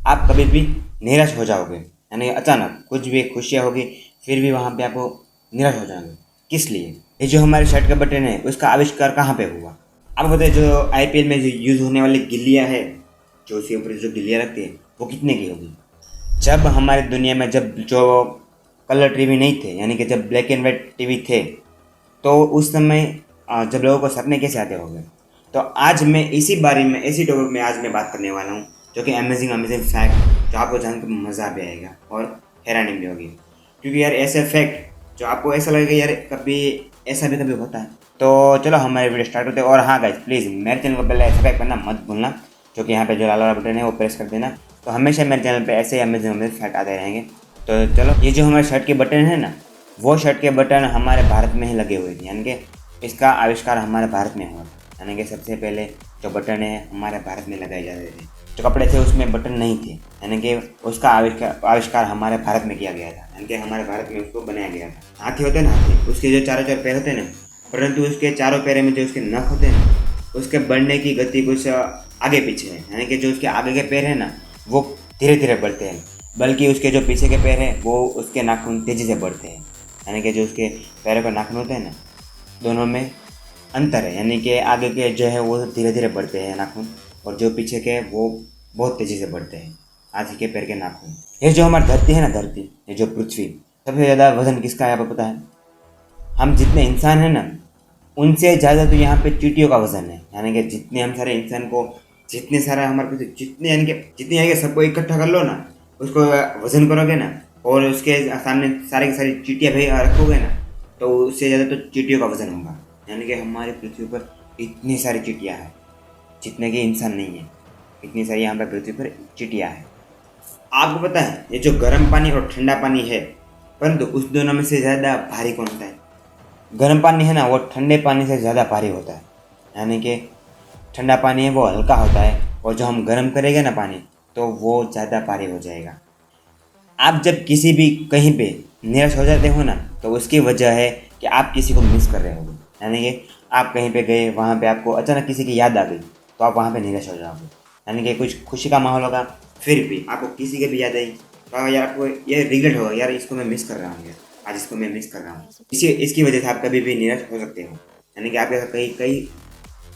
आप कभी भी निराश हो जाओगे, यानी अचानक कुछ भी खुशियाँ होगी फिर भी वहाँ पे आपको निराश हो जाओगे। किस लिए? ये जो हमारे शर्ट का बटन है उसका आविष्कार कहाँ पे हुआ? आप बताइए, जो आईपीएल में जो यूज़ होने वाली गिल्लियाँ है, जो उसके ऊपर जो गिल्लियाँ रखती है, वो कितने की होगी? जब हमारी दुनिया में जब जो कलर टीवी नहीं थे, यानी कि जब ब्लैक एंड वाइट टीवी थे, तो उस समय जब लोगों को सपने कैसे आते होंगे? तो आज मैं इसी बारे में, इसी टॉपिक में आज मैं बात करने वाला हूँ, जो कि अमेजिंग अमेजिंग फैक्ट, जो आपको जानकर मज़ा भी आएगा और हैरानी भी होगी। क्योंकि यार ऐसे फैक्ट जो आपको ऐसा लगेगा यार कभी ऐसा भी कभी होता है। तो चलो हमारे वीडियो स्टार्ट होते हैं। और हाँ गाइस, प्लीज़ मेरे चैनल को पहले सब्सक्राइब करना मत भूलना, जो कि यहाँ पे जो लाल वाला बटन है वो प्रेस कर देना। तो हमेशा मेरे चैनल पे ऐसे ही अमेजिंग अमेजिंग फैक्ट आते रहेंगे। तो चलो, ये जो हमारे शर्ट के बटन है ना, वो शर्ट के बटन हमारे भारत में ही लगे हुए थे, यानी कि इसका आविष्कार हमारे भारत में हुआ, यानी कि सबसे पहले जो बटन है हमारे भारत में लगाए जाते थे। जो कपड़े थे उसमें बटन नहीं थे, यानी कि उसका आविष्कार हमारे भारत में किया गया था, यानी कि हमारे भारत में उसको बनाया गया था। हाथी होते हैं ना, हाथी, उसके जो चारों पैर होते हैं ना, परंतु उसके चारों पैरों में जो उसके नख होते हैं ना, उसके बढ़ने की गति कुछ आगे पीछे है, यानी कि जो उसके आगे के पैर है ना वो धीरे धीरे बढ़ते हैं, बल्कि उसके जो पीछे के पैर हैं वो उसके नाखून तेज़ी से बढ़ते हैं। यानी कि जो उसके पैरों का नाखून होते हैं ना, दोनों में अंतर है, यानी कि आगे के जो है वो धीरे धीरे बढ़ते हैं नाखून, और जो पीछे के वो बहुत तेज़ी से बढ़ते हैं, हाथी के पैर के नाखून। ये जो हमारी धरती है ना, धरती, ये जो पृथ्वी, सबसे ज़्यादा वजन किसका है आपको पता है? हम जितने इंसान हैं ना, उनसे ज़्यादा तो यहाँ पे चींटियों का वजन है। यानी कि जितने हम सारे इंसान को, जितने सारा हमारे पास जितने, यानी कि सबको इकट्ठा कर लो ना, उसको वजन करोगे ना, और उसके सामने सारे की सारी चींटियाँ भी रखोगे ना, तो उससे ज़्यादा तो चींटियों का वजन होगा। यानी कि हमारी पृथ्वी पर इतनी सारी चींटियाँ हैं जितने कि इंसान नहीं है, इतनी सारी यहाँ पर पृथ्वी पर चींटियाँ हैं। आपको पता है ये जो गर्म पानी और ठंडा पानी है, परंतु उस दोनों में से ज़्यादा भारी कौन होता है? गर्म पानी है ना, वो ठंडे पानी से ज़्यादा भारी होता है। यानी कि ठंडा पानी है वो हल्का होता है, और जो हम गर्म करेंगे ना पानी, तो वो ज़्यादा भारी हो जाएगा। आप जब किसी भी कहीं पे निराश हो जाते हो ना, तो उसकी वजह है कि आप किसी को मिस कर रहे हो। यानी कि आप कहीं पे गए, वहाँ पे आपको अचानक किसी की याद आ गई, तो आप वहाँ पे निराश हो जाओगे। यानी कि कुछ खुशी का माहौल होगा, फिर भी आपको किसी की भी याद आई, तो यार आपको ये रिग्रेट होगा, यार इसको मैं मिस कर रहा हूँ, यार आज इसको मैं मिस कर रहा हूँ। इसकी वजह से आप कभी भी निराश हो सकते हो। यानी कि आपके साथ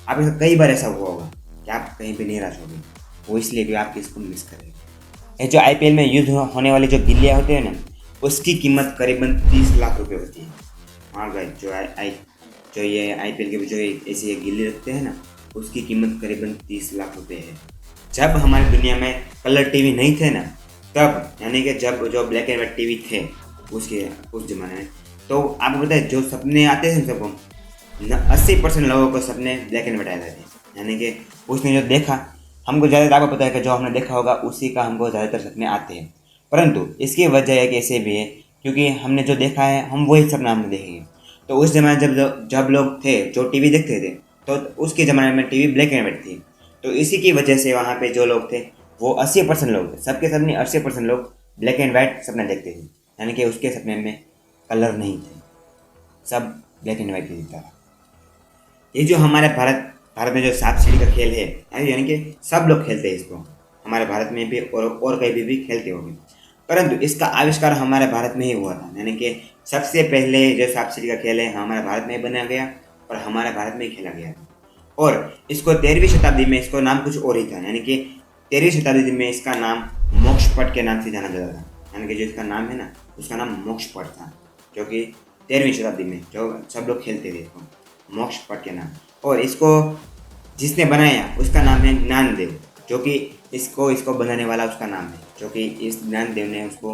आपके साथ कई बार ऐसा हुआ होगा कि आप कहीं पे निराश हो गए, वो इसलिए भी आप किसको मिस कर रहे हो। ये जो आईपीएल में यूज होने वाली जो गिल्लियाँ होती है ना, उसकी कीमत करीबन 30 लाख रुपए होती है। हाँ भाई, जो ये आईपीएल के जो ऐसी ये गिल्ली रखते हैं ना, उसकी कीमत करीबन 30 लाख रुपए है। जब हमारी दुनिया में कलर टीवी नहीं थे ना, तब, यानी कि जब जो ब्लैक एंड वाइट टीवी थे उस ज़माने में, तो आपको पता है जो सपने आते थे सबको, 80% लोगों को सपने ब्लैक एंड वाइट आते थे। यानी कि उसने जो देखा, हमको ज़्यादातर आपको पता है कि जो हमने देखा होगा उसी का हमको ज़्यादातर सपने आते हैं। परंतु इसकी वजह एक ऐसे भी है, क्योंकि हमने जो देखा है हम वही सपना हमने देखेंगे। तो उस ज़माने जब लोग थे जो टीवी देखते थे, तो उसके ज़माने में टीवी ब्लैक एंड वाइट थी। तो इसी की वजह से वहाँ पे जो लोग थे वो 80% लोग थे, सबके सब नहीं, 80% लोग ब्लैक एंड वाइट सपना देखते थे। यानी कि उसके सपने में कलर नहीं थे, सब ब्लैक एंड वाइट ही दिखता था। ये जो हमारे भारत में जो सांप सीढ़ी का खेल है, यानी कि सब लोग खेलते हैं इसको, हमारे भारत में भी और कहीं भी खेलते होंगे। परंतु इसका आविष्कार हमारे भारत में ही हुआ था। यानी कि सबसे पहले जो सांप सीढ़ी का खेल है हमारे भारत में ही बनाया गया और हमारे भारत में ही खेला गया था। और इसको 13वीं शताब्दी में इसको नाम कुछ और ही था, यानी कि 13वीं शताब्दी में इसका नाम मोक्षपट के नाम से जाना जाता था। यानी कि जो इसका नाम है ना, उसका नाम मोक्षपट था, जो कि 13वीं शताब्दी में जो सब लोग खेलते थे इसको, मोक्षपट के नाम। और इसको जिसने बनाया उसका नाम है ज्ञानदेव, जो कि इसको बनाने वाला उसका नाम है, जो कि इस ज्ञानदेव ने उसको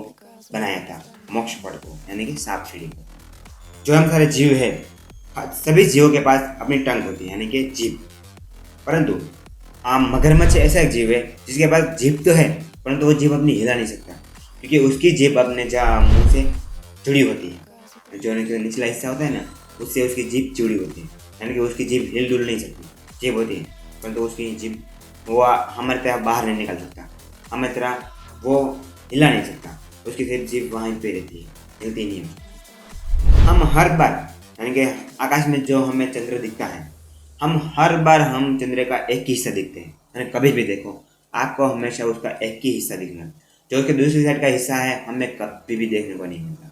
बनाया था मोक्षपट को, यानी कि सांप सीढ़ी को। जो हम सारे जीव है, सभी जीवों के पास अपनी टंग होती है, यानी कि जीभ। परंतु मगरमच्छ ऐसा एक जीव है जिसके पास जीभ तो है, परंतु वो जीभ अपनी हिला नहीं सकता, क्योंकि उसकी जीभ अपने मुँह से जुड़ी होती है। जो निचला हिस्सा होता है ना, उससे उसकी जीभ जुड़ी होती है, यानी कि उसकी जीभ हिल डुल नहीं सकती, जीभ होती है, परंतु उसकी जीभ वो हमारी तरह बाहर नहीं निकल सकता, हमारी तरह वो हिला नहीं सकता, उसकी सिर्फ जीभ वहीं पे रहती है, हिलती नहीं है। हम हर बार, यानी कि आकाश में जो हमें चंद्र दिखता है, हम हर बार चंद्र का एक ही हिस्सा दिखते हैं। यानी कभी भी देखो, आपको हमेशा उसका एक ही हिस्सा दिखना, जो कि दूसरी साइड का हिस्सा है हमें कभी भी देखने को नहीं मिलता।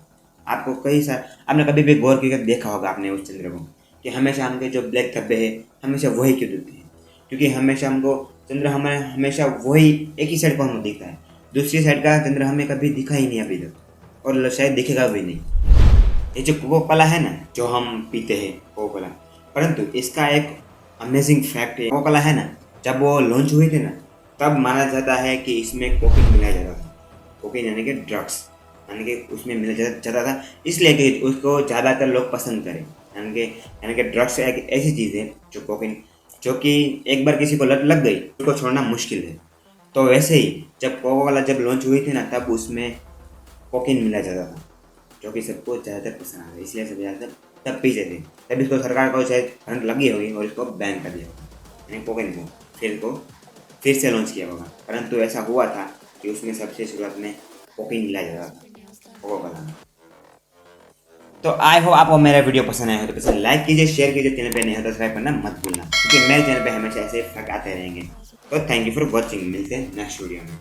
आपको कई सारे आपने कभी भी गौर करके देखा होगा आपने उस चंद्र को कि हमेशा हमके जो ब्लैक धब्बे हैं हमेशा वही क्यों दिखते हैं, क्योंकि हमेशा हमको चंद्र हमें हमेशा वही एक ही साइड को हमें दिखता है, दूसरी साइड का चंद्र हमें कभी दिखा ही नहीं अभी तक और शायद दिखेगा भी नहीं। ये जो कोको कोला है ना, जो हम पीते हैं कोको कोला, परंतु इसका एक अमेजिंग फैक्ट है, कोको कोला है ना, जब वो लॉन्च हुई थी ना तब माना जाता है कि इसमें कोकीन मिलाया जाता था। कोकीन यानी कि ड्रग्स, यानी कि उसमें मिला जाता था इसलिए कि उसको ज़्यादातर लोग पसंद करें। यानी कि ड्रग्स एक ऐसी चीज़ है जो कोकीन, जो कि एक बार किसी को लत लग गई उसको छोड़ना मुश्किल है। तो वैसे ही जब कोको कोला जब लॉन्च हुई थी ना तब उसमें कोकीन मिला जाता था, जो कि सबको ज़्यादातर पसंद आता है, इसलिए सब ज़्यादातर तब पीते थे। तब इसको सरकार को शायद करंट लगी होगी और इसको बैन कर दिया होगा, यानी कोकीन को फिर से लॉन्च किया होगा। परंतु ऐसा हुआ था कि उसमें सबसे शुरुआत में कोकीन मिलाया जाता था कोको कोला में। तो आई होप आपको मेरा वीडियो पसंद आया हो तो पसंद लाइक कीजिए, शेयर कीजिए, चैनल पे नहीं हो तो सब्सक्राइब करना मत भूलना, क्योंकि मेरे चैनल पे हमेशा ऐसे फैक्ट आते रहेंगे। तो थैंक यू फॉर वॉचिंग, मिलते हैं नेक्स्ट वीडियो में।